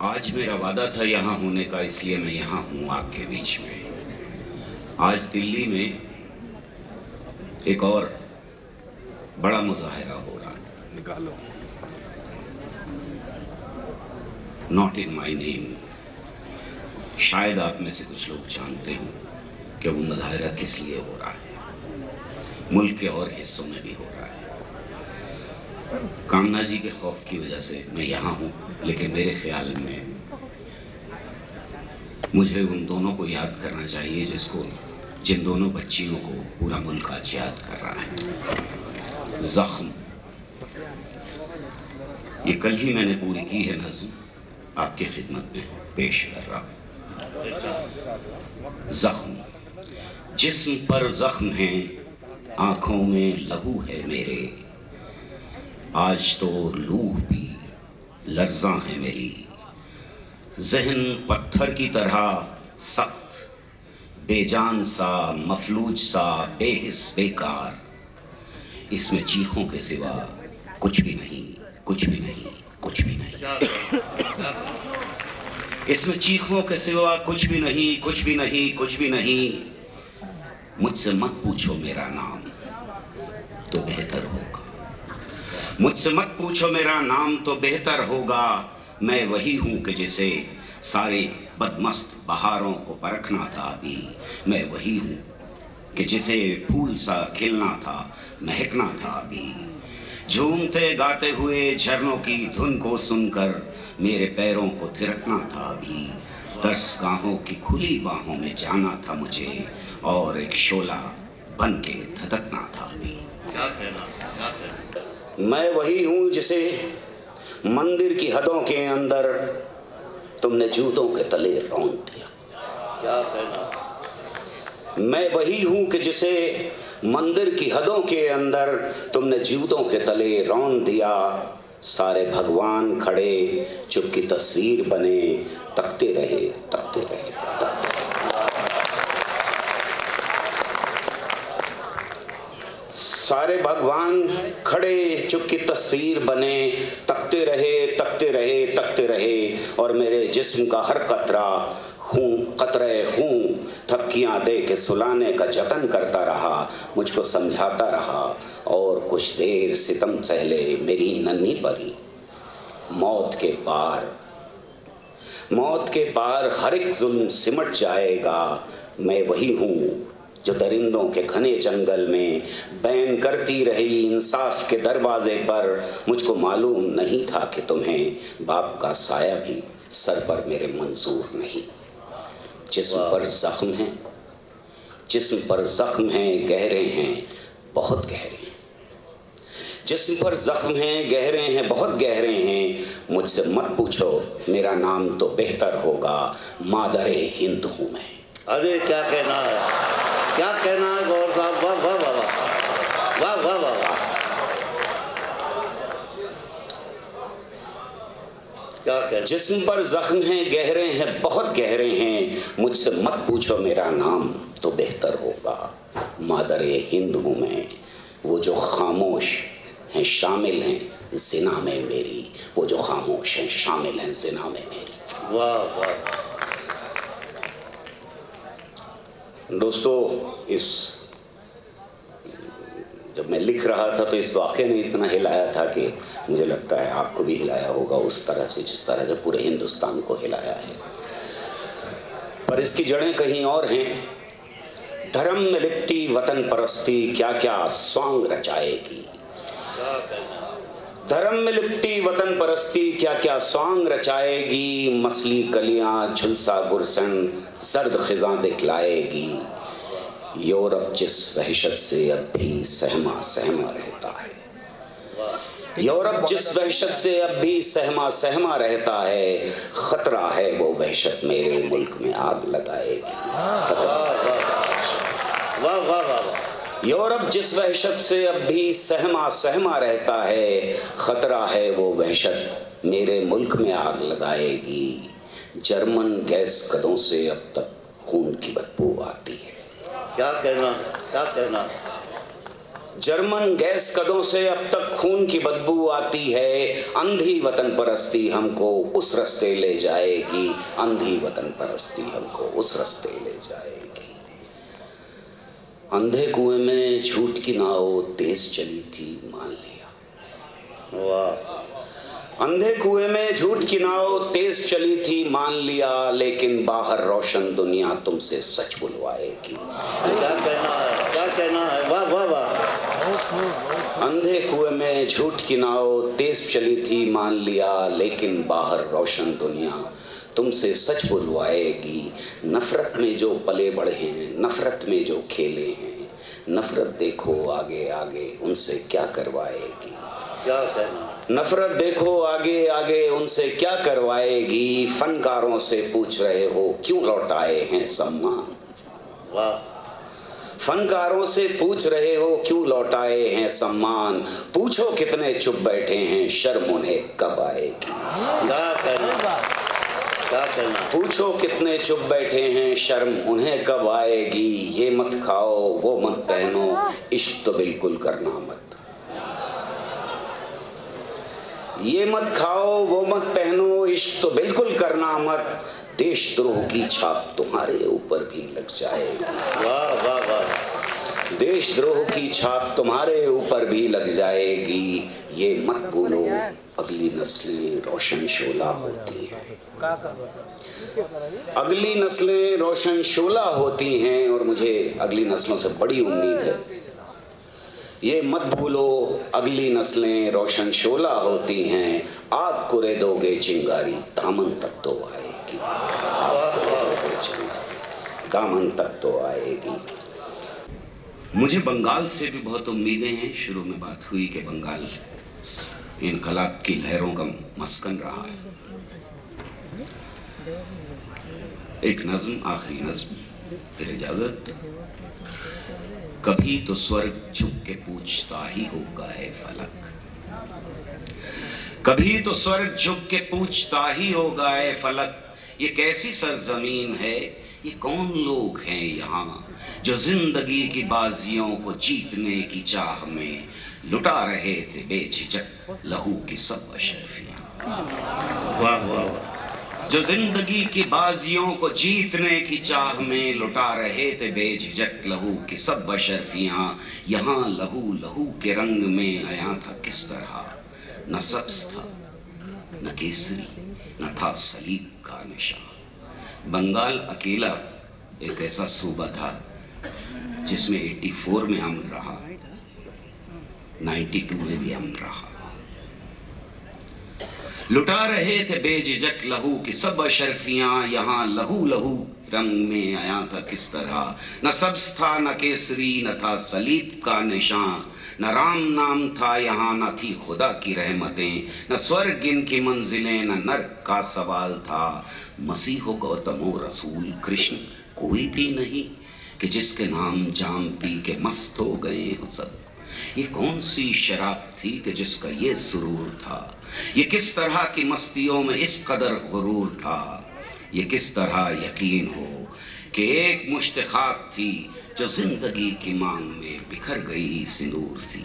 आज मेरा वादा था यहाँ होने का, इसलिए मैं यहाँ हूँ आपके बीच में। आज दिल्ली में एक और बड़ा मुजाहिरा हो रहा है। निकालो। Not in my name. शायद आप में से कुछ लोग जानते हो कि वो मुजाहिरा किस लिए हो रहा है। मुल्क के और हिस्सों में भी हो रहा है। कामना जी के खौफ की वजह से मैं यहाँ हूँ, लेकिन मेरे ख्याल में मुझे उन दोनों को याद करना चाहिए जिन दोनों बच्चियों को पूरा मुल्क आज याद कर रहा है। जख्म, ये कल ही मैंने पूरी की है नज़्म, आपकी खिदमत में पेश कर रहा हूँ। जख्म, जिस्म पर जख्म है, आंखों में लहू है मेरे, आज तो लूह भी लर्ज़ां है मेरी। ज़हन पत्थर की तरह सख्त, बेजान सा, मफलूज सा, बेहिस बेकार, इसमें चीखों के सिवा कुछ भी नहीं, कुछ भी नहीं, कुछ भी नहीं। इसमें चीखों के सिवा कुछ भी नहीं, कुछ भी नहीं, कुछ भी नहीं। मुझसे मत पूछो मेरा नाम तो बेहतर होगा, मुझसे मत पूछो मेरा नाम तो बेहतर होगा। मैं वही हूँ कि जिसे सारे बदमस्त बहारों को परखना था अभी। मैं वही हूँ कि जिसे फूल सा खिलना था, महकना था अभी। झूमते गाते हुए झरनों की धुन को सुनकर मेरे पैरों को थिरकना था अभी। दरसगाहों की खुली बाहों में जाना था मुझे, और एक शोला बन के धधकना था अभी। क्या कहना? मैं वही हूँ जिसे मंदिर की हदों के अंदर तुमने जूतों के तले रौंद दिया। क्या कहना? मैं वही हूँ कि जिसे मंदिर की हदों के अंदर तुमने जूतों के तले रौंद दिया। सारे भगवान खड़े चुप की तस्वीर बने, तकते रहे, तकते रहे, तकते रहे। सारे भगवान खड़े चुप की तस्वीर बने, तकते रहे, तकते रहे, तकते रहे। और मेरे जिस्म का हर कतरा कतरे खून थपकियाँ दे के सुलाने का जतन करता रहा, मुझको समझाता रहा। और कुछ देर सितम सहले मेरी नन्ही परी। मौत के पार हर एक जुल्म सिमट जाएगा। मैं वही हूँ जो दरिंदों के घने जंगल में बैन करती रही इंसाफ के दरवाजे पर। मुझको मालूम नहीं था कि तुम्हें बाप का साया भी सर पर मेरे मंजूर नहीं। जिस्म पर जख्म है, जिस्म पर जख्म हैं, गहरे हैं, बहुत गहरे हैं। जिस्म पर जख्म हैं, गहरे हैं, बहुत गहरे हैं। मुझसे मत पूछो मेरा नाम तो बेहतर होगा, मादरे हिंद हूँ मैं। अरे क्या कहना है, क्या कहना है गौर साहब। वाह वाह वाह वाह वाह वाह वाह। क्या कहना? जिस्म पर जख्म हैं, गहरे हैं, बहुत गहरे हैं। मुझसे मत पूछो मेरा नाम तो बेहतर होगा, मादरे हिंद हूँ मैं। वो जो खामोश हैं शामिल हैं जिना में मेरी, वो जो खामोश हैं शामिल हैं जिना में मेरी। वाह वाह। दोस्तों, जब मैं लिख रहा था तो इस वाक़े ने इतना हिलाया था कि मुझे लगता है आपको भी हिलाया होगा उस तरह से जिस तरह से पूरे हिंदुस्तान को हिलाया है। पर इसकी जड़ें कहीं और हैं। धर्म में लिपटी वतन परस्ती क्या क्या सॉन्ग रचाएगी। धर्म में लिपटी वतन परस्ती क्या क्या सॉन्ग रचाएगी। मसली कलियां झुलसा गुरसन सर्द खिजां दिखलाएगी। यूरोप जिस वहशत से अब भी सहमा सहमा रहता है, यूरोप जिस वहशत से अब भी सहमा सहमा रहता है। खतरा है वो वहशत मेरे मुल्क में आग लगाएगी। खतरा। वाह वाह वाह। यूरोप जिस वहशत से अब भी सहमा सहमा रहता है, खतरा है वो वहशत मेरे मुल्क में आग लगाएगी। जर्मन गैस कदों से अब तक खून की बदबू आती है। क्या कहना, क्या कहना। जर्मन गैस कदों से अब तक खून की बदबू आती है। अंधी वतन परस्ती हमको उस रास्ते ले जाएगी, अंधी वतन परस्ती हमको उस रास्ते ले जाएगी। अंधे कुएं में झूठ की नाव तेज चली थी, मान लिया। वाह। अंधे कुएं में झूठ की नाव तेज चली थी, मान लिया, लेकिन बाहर रोशन दुनिया तुमसे सच बुलवाएगी। क्या कहना है, क्या कहना है, वाह वाह वाह। अंधे कुएं में झूठ की नाव तेज चली थी, मान लिया, लेकिन बाहर रोशन दुनिया तुमसे सच बुलवाएगी। नफरत में जो पले बढ़े हैं, नफरत में जो खेले हैं, नफरत देखो आगे आगे उनसे क्या करवाएगी। क्या कहना, नफरत देखो आगे आगे उनसे क्या करवाएगी। फनकारों से पूछ रहे हो क्यों लौटाए हैं सम्मान। वाह। फनकारों से पूछ रहे हो क्यों लौटाए हैं सम्मान। पूछो कितने चुप बैठे हैं, शर्म उन्हें कब आएगी। क्या कहना, क्या कहना। पूछो कितने चुप बैठे हैं, शर्म उन्हें कब आएगी। ये मत खाओ वो मत पहनो, इश्क तो बिल्कुल करना मत। ये मत खाओ वो मत पहनो, इश्क तो बिल्कुल करना मत। देशद्रोह की छाप तुम्हारे ऊपर भी लग जाएगी। वाह वाह वाह। देशद्रोह की छाप तुम्हारे ऊपर भी लग जाएगी। ये मत भूलो अगली नस्लें रोशन शोला होती हैं। अगली नस्लें रोशन शोला होती हैं और मुझे अगली नस्लों से बड़ी उम्मीद है। ये मत भूलो अगली नस्लें रोशन शोला होती हैं। आग कुरे दोगे चिंगारी दामन तक तो आएगी, दामन तक तो आएगी। मुझे बंगाल से भी बहुत उम्मीदें हैं। शुरू में बात हुई कि बंगाल इनकलाब की लहरों का मस्कन रहा है। एक नज्म, आखिरी नज्म, फिर इजाजत। कभी तो स्वर्ग झुक के पूछता ही होगा है फलक, कभी तो स्वर्ग झुक के पूछता ही होगा है फलक। ये कैसी सरजमीन है, ये कौन लोग हैं यहाँ जो जिंदगी की बाजियों को जीतने की चाह में लुटा रहे थे बेझिझक लहू की सब अशरफियां। वाह वाह। जो जिंदगी की बाजियों को जीतने की चाह में लुटा रहे थे बेझिझक लहू की सब अशरफियां। यहाँ लहू लहू के रंग में आया था किस तरह, न सब्ज था न केसरी न था सलीब का निशान। बंगाल अकेला एक ऐसा सूबा था जिसमें 84 में अमन रहा, 92 में भी अमन रहा। लुटा रहे थे बेझिझक लहू की सब अशरफियां। यहाँ लहू लहू रंग में आया था किस तरह, न सब्ज था न केसरी न था सलीब का निशान। न राम नाम था यहाँ न थी खुदा की रहमतें, न स्वर्ग इनकी मंजिलें न नर्क का सवाल था। मसीहो गौतमो रसूल कृष्ण कोई भी नहीं कि जिसके नाम जाम पी के मस्त हो गए हो सब। ये कौन सी शराब थी कि जिसका ये सुरूर था। ये किस तरह की मस्तियों में इस कदर गुरूर था। ये किस तरह यकीन हो कि एक मुश्त खाक थी जो जिंदगी की मांग में बिखर गई सिंदूर सी।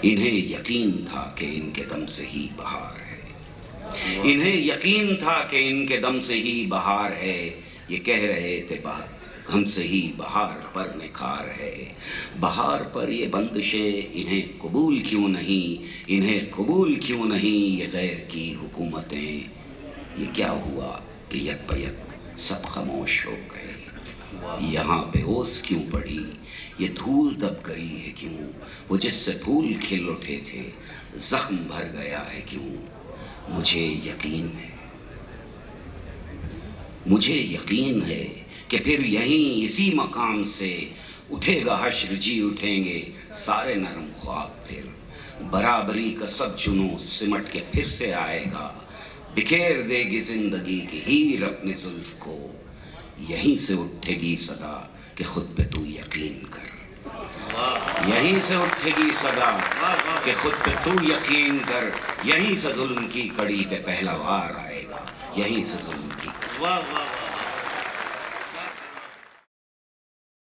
इन्हें यकीन था कि इनके दम से ही बहार है, इन्हें यकीन था कि इनके दम से ही बहार है। ये कह रहे थे बाहर हमसे ही बहार पर निखार है। बहार पर ये बंदिशें इन्हें कबूल क्यों नहीं, इन्हें कबूल क्यों नहीं ये गैर की हुकूमतें। ये क्या हुआ कि यक बयक सब खामोश हो गए। यहाँ बेहोश क्यों पड़ी ये धूल दब गई है क्यों। वो जिससे फूल खिल उठे थे जख्म भर गया है क्यों। मुझे यकीन है, मुझे यकीन है कि फिर यहीं इसी मकाम से उठेगा हश्र, जी उठेंगे सारे नरम ख्वाब। फिर बराबरी का सब जुनून सिमट के फिर से आएगा। बिखेर देगी जिंदगी की हीर अपने जुल्फ को। यहीं से उठेगी सदा कि खुद पे तू यकीन कर। यहीं से उठेगी सदा कि खुद पे तू यकीन कर। यहीं से जुल्म की कड़ी पे पहला वार आएगा। यहीं से जुल्म की। वाह वाह।